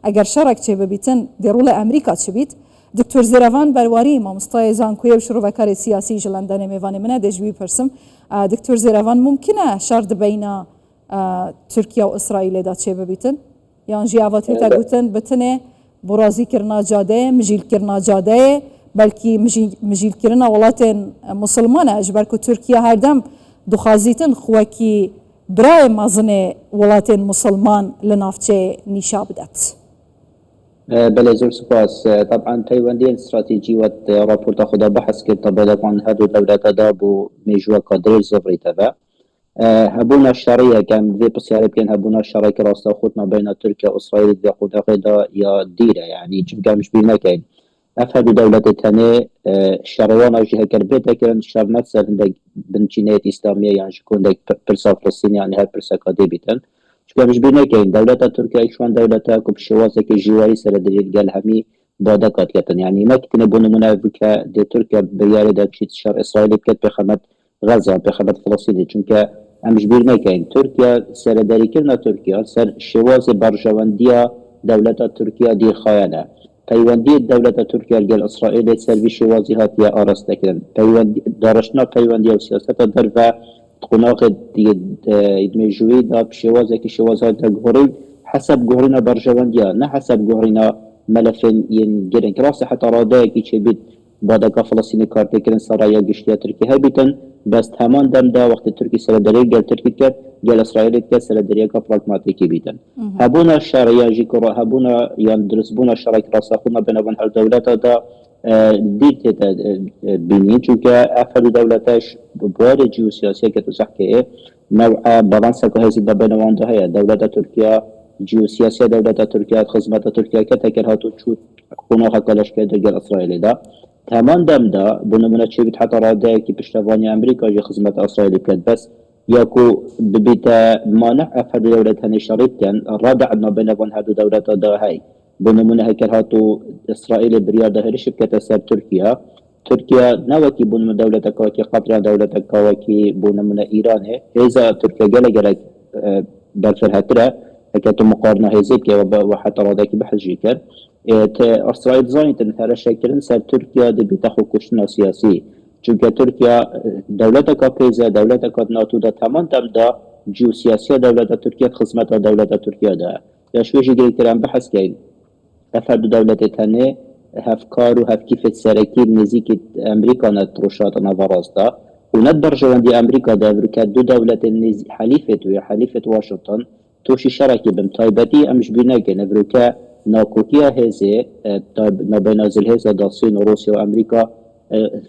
اگر شرک چه ببیتن در رول امریکا چه بیت دکتر زیروان برواری مامستای زانکوی و شروع کار سیاسی جلندن میوان منه دجوی پرسم دکتر زیروان ممکنه شرط بین ترکیه و اسرائیل دا چه ببیتن یان جیاواتی تا گوتن بتنه برازی کرنا جاده مجیل کرنا جاده بلکی مجیل کرنا ولات مسلمانه اجبر که ترکیه هر دم دخازیتن خواکی برای مازن ولات مسلمان لنافچه نیشا بدت بله زور سپاس طبعا پیوندی استراتیجی و راپورت خدا بحث که طبعا هدو دولت دا بو میجوا کادر زبری تبا هبونا الشرعية كان ذي بصيار بين هبونا الشرعية راستا خدنا بين تركيا وإسرائيل ذي خدا غدا يا ديرة يعني جمكا مش بينا كاين أفهد دولة تاني الشرعية جهة كربيتا كان شرنات سر عندك بنتينات إسلامية يعني شكون دك برسا فلسطين يعني هاد برسا كاديبيتن جمكا مش بينا كاين دولة تركيا إيشوان دولة كوب شوازك الجواري سر دليل قال همي بادكات كتن يعني ما كتن بون منافقة دي تركيا بريالي داك شيت شر إسرائيل بكت بخمت غزة بخمت فلسطين جمكا امش بیر نکن ترکیه سرداری کردن ترکیه سر شواز برجواندیا دولت ترکیه دیر خیانه پیوندی دولت ترکیه الگل اسرائیل سر بی شوازی هاتی آراسته کردن پیوندی دارشنا پیوندی و سیاست در و تقناق ادمی جوی دا شوازه که شوازها دا گهری حسب گهرینا برجواندیا نه حسب گهرینا ملفین ین گرن کراس حتی راده که چه بید بعد فلسطینی کارت کردن سرایا گشتیا ترکیه بیتن بس همان دم دا وقت ترکی سرداری گل ترکی کرد گل اسرائیل کرد سرداری کا پراگماتیکی بیتن هبونا الشرعيه جي كرا هبونا يندرس بونا الشرعيه راسخونا بين الدولات دا ديت بيني چونكه افضل دولتاش بوارد جيوسياسيه كتزحكي نوع بالانس كهزي بين وانده هي دوله تركيا جيوسياسيه دوله تركيا خدمات تركيا كتكر هاتو تشوت خونه حكلاش كده گل اسرائيل دا تمام دم دا بنمونه چه بیت حتی راده که پشتوانی امریکا جه خدمت اسرائیل بکد بس یاکو ببیت مانع افراد دولت هنی شريط کن رادع نا بینوان هدو دولت دا هی بنمونه هکر هاتو اسرائیل برياد هرش بکت سر ترکیه نوکی بنمونه دولت کاوکی قطر دولت کاوکی بنمونه ایرانه ایزا ترکیه گله برفر هتره هكذا مقارنة هزيك وحتى راضيك بحجي كر إسرائيل زانيت إنها شكل سر تركيا دي بتاخو كشنا سياسي چونك تركيا دولتك كيزا دولتك ناتو دا تمام دم دا جو سياسية دولة تركيا خدمتها دولة تركيا دا يا شويش يجري كلام بحث كاين أفرد دولة تاني هفكار وهف كيف تسركي نزيك أمريكا نتروشات نظراز دا وندر جوان دي أمريكا دا أمريكا دو دولة حليفة ويا حليفة واشنطن توشي شركي بمطايبتي امش بيناك نبروكا ناكوكيا هزي نبينازل هزا دا الصين وروسيا وامريكا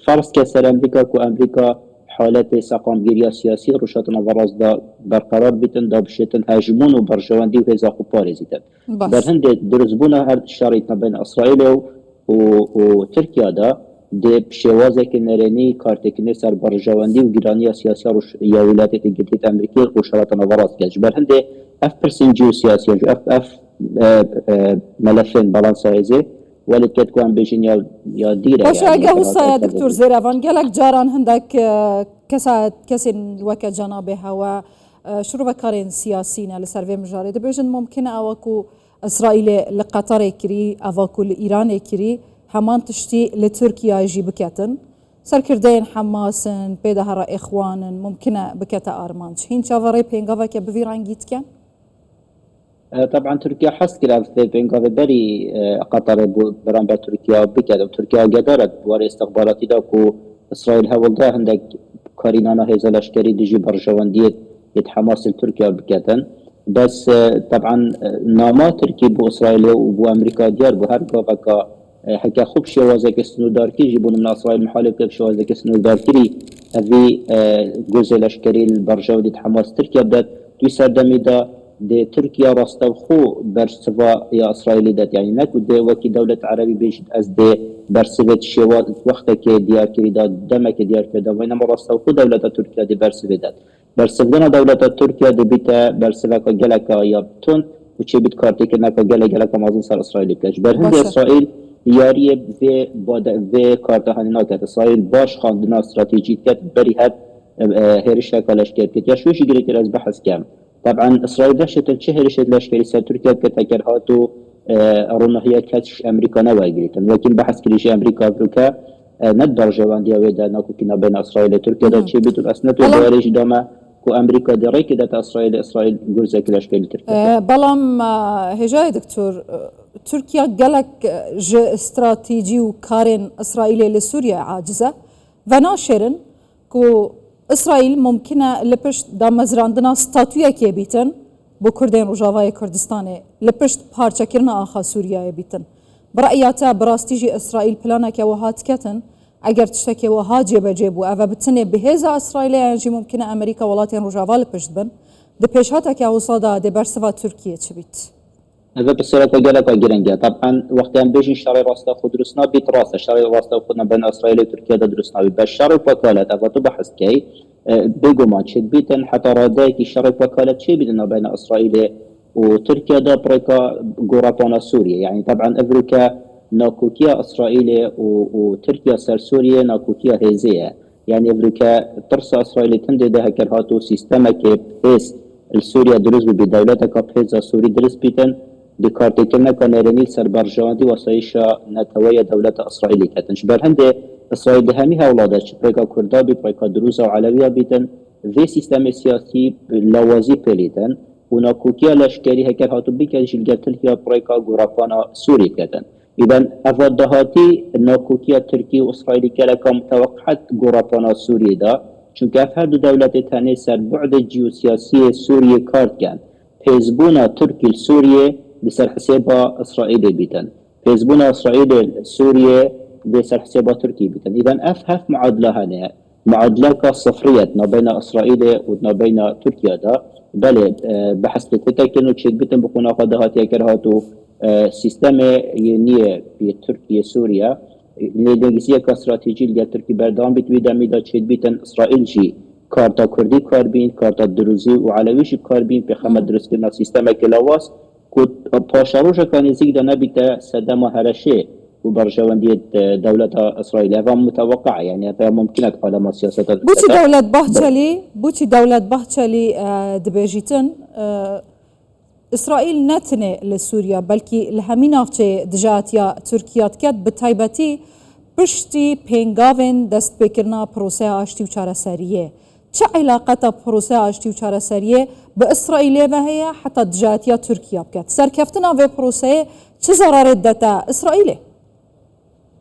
فرص كسر امريكا كو امريكا حالات ساقام جيريا سياسي روشات نظراز دا برقرار بيتن دا بشيتن هاجمون وبرجوان دي وهزا خو باريزيتن برهند درزبونا هر شريط بين اسرائيل وتركيا دا دي بشوازك نراني كارتكني سر برجواندي وجيرانيا سياسية يا ولايات المتحدة الأمريكية وشرط نظرات كجبر هندي اف برسن جو سياسية جو اف ملفين بالانسا هزي ولد كتكون بيجين يا ديرة باش اگه دكتور زيروان قالك جاران هندك كسن وكا جنابها و شروع بكارين سياسيين لسرفي مجاري دبيجن ممكن اوكو اسرائيل لقطر كري اوكو لايران كري همان تشتي لتركيا يجي بكاتن سركردين حماسن بيدهر اخوان ممكن بكاتا ارمانش هين شافري بينغافا كبفيران جيت كان طبعا تركيا حس كلا في بينغافا بري قطر برانبا تركيا بكات تركيا قدرت بوار استخباراتي داكو اسرائيل هولدا عندك كارينانا هيزا لشكري ديجي برجوانديت يتحماس تركيا بكاتن بس طبعا ناما تركي بو اسرائيل وبو امريكا ديار بو هر قافا حكا خوب شوازك السنوداركي جيبون من اسرائيل محالف كيف شوازك السنوداركي هذه جزء الاشكري البرجاودي حماس تركيا بدات تسردمي دا دي تركيا راستوخو برسفا يا اسرائيل دات يعني ناكو دي وكي دولة عربي بيجد از دي برسفت شواز وقتك ديار كري دا دمك ديار كري دا وينما راستوخو دولة تركيا دي برسفت دات برسفدنا دولة تركيا دي بيتا برسفاكا جلكا يابتون وچه بيت كارتيك ناكا جلكا مازن سر اسرائيل بكاش برهند اسرائيل یاری و کارتهانی نکرد اسرائیل باش خواندن استراتژی کرد بری هد هرش کلاش کرد یا شویش گیری که از بحث کم طبعا اسرائیل داشت چه هرش لشکری سر ترکیه که تکرهات و رونا هي كاتش أمريكا نواجريتن لكن بحث كليش أمريكا أفريقيا ندر جوان دياويدا ناكو كنا بين إسرائيل وتركيا دا تشي بيتو الأسنت ودواريش دوما كو أمريكا دريك دا إسرائيل جزء كلاش كيل تركيا بلام هجاي دكتور تركيا قالك استراتيجي وكارين إسرائيل لسوريا عاجزة وناشرن كو إسرائيل ممكنة لبشت دا مزراندنا ستاتويا كي بيتن بو كردين رجاوای کردستانه لپشت پارچه کرنا آخا سوریای بیتن برأیاتا براستیجی اسرائیل پلانا که وهات کتن اگر تشتكي وها جيبه جيبو اوا بتسني بهذا اسرائيل يعني ممكن امريكا ولاتين رجاوا لپشت بن دپیشاتا که وصادا دبرسوا تركيا تشبيت هذا بصيرة قالك جرنجا طبعا وقت ان بيجي شرعي راستا خود درسنا بيت راستا شرعي راستا خودنا بين اسرائيل وتركيا درسنا باش شرعي وكالات اوا تبحث كي بيجو ما تشد بيتن حتى رادايك شرعي وكالات شي بيتنا بين اسرائيل وتركيا دا بريكا غورابانا سوريا يعني طبعا افريكا ناكوكيا اسرائيل وتركيا سر سوريا ناكوكيا هيزيه يعني افريكا ترسى اسرائيل تندي ده كرهاتو سيستمك بيس السوريا دروز بدولتك بيزا سوري درس بيتن دكارتي كنا كان رنيل سر برجاندي وصيشا نتويا دولة اسرائيل كاتن شبر هندي اسرائيل همي هولادش بريكا كردابي بريكا دروزا وعلوية بيتن في سيستم سياسي لوازي بليتن وناكوكيا لشكري هكر هاتو بيكا جلقتل هي بريكا غورابانا سوري كاتن اذا افضهاتي ناكوكيا تركي واسرائيل كلكا متوقعت غورابانا سوري دا چونك افهد دولة تاني سر بعد الجيوسياسية سوريا كارت كان حزبونا تركي السورية بسر حسابها اسرائيل بيتن حزبونا اسرائيل سوريا بسر حسابها تركي بيتن اذا افهف معادلة هنا معادلة صفرية ما بين اسرائيل وما بين تركيا دا بله بحث تتكن وتشيك بيتن بقونا قدهات يكرهاتو سيستم ينيه بتركيا سوريا لنجزية كاستراتيجي اللي تركي بردام بتويدا ميدا تشيك بيتن اسرائيل جي كارتا كردي كاربين كارتا دروزي وعلويش كاربين بخمد درس كنا سيستم كلاواس كود باشاروجا كان يزيد نبيتا سدام هرشي وبرجواندية دولة إسرائيل هذا متوقع يعني هذا ممكن قال ما سياسة بوتي دولة بحثلي دبيجيتن إسرائيل نتنه لسوريا بلكي لهمين أفتي دجاتيا تركيا تكاد بتايبتي بشتي بينغافن دست بكرنا بروسيا أشتي وشارة سارية چه علاقة بروسيا أشتي وشارة سارية بإسرائيل وهي حتى دجاتيا تركيا بكات سركفتنا في بروسيا چه ضرر داتا إسرائيل؟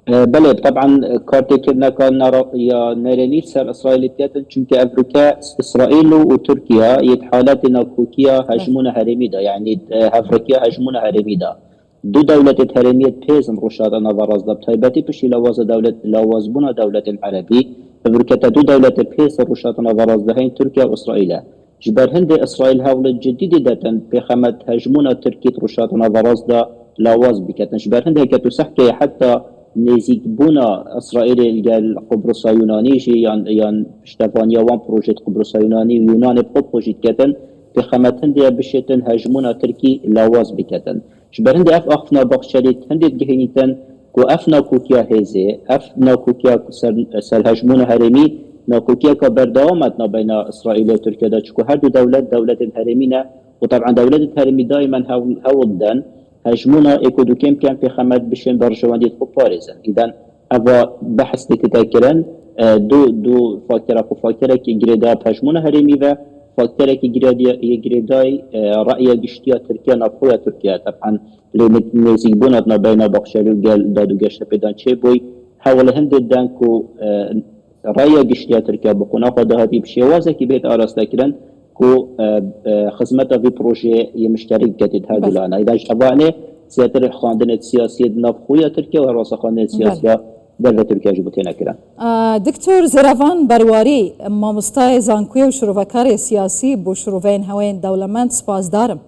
بله طبعا كارتي كنا كان يا نرني سر اسرائيل تياتن چونك افريكا اسرائيل وتركيا يتحالات ناكوكيا هجمونا هرميدا يعني افريكا هجمونا هرميدا دو دولة هرمية بيزن روشاد انا براز دبتايباتي بشي لواز دولة لوازبونا دولة العربي افريكا دو دولة بيزن روشاد انا براز دهين تركيا واسرائيل جبر هند اسرائيل هاولت جديد داتن بخمت هجمونا تركيا روشاد انا براز دا لواز بكتن جبر هند هيك تسحكي حتى نزيك بونا اسرائيل قال قبرص يوناني جي يعني شتفانيا وان بروجيت قبرص يوناني يوناني بروجيت كتن في خمتن دي بشتن هجمونا تركي لواز بكتن شبرند اف اخفنا بخشليت هندي جهنيتن كو افنا كوكيا هيزي افنا كوكيا سل هجمونا هرمي ناكوكيا كبردوامتنا بين اسرائيل وتركيا دا شكو هر دولة الهرمينا وطبعا دولة الهرمي دائما هودن هجمونا ايكودو كان في خمد بشين برجواندية خو باريزن اذا افا بحث تتذكرن دو فاكتورة كي جريدا هجمونا هرمي و فاكتورة كي جريداي رأي قشتيا تركيا نفويا تركيا طبعا لنزيق بونتنا بين بخشالي وقال دادو قشتا بيدان چه بوي حول هند دانكو رأي قشتيا تركيا بقونا قدهاتي بشيوازة كي بيت آراستاكرن كو خدمته في بروجي يمشترك كتير هذا الآن إذا جبانه سيتر خاندنة سياسية نفخوية تركيا وراس خاندنة سياسية دولة تركيا جبتنا كلا. دكتور زرافان برواري ما مستعد زانكوي وشروفكاري سياسي بوشروفين هوين دولمنت سپاس دارم.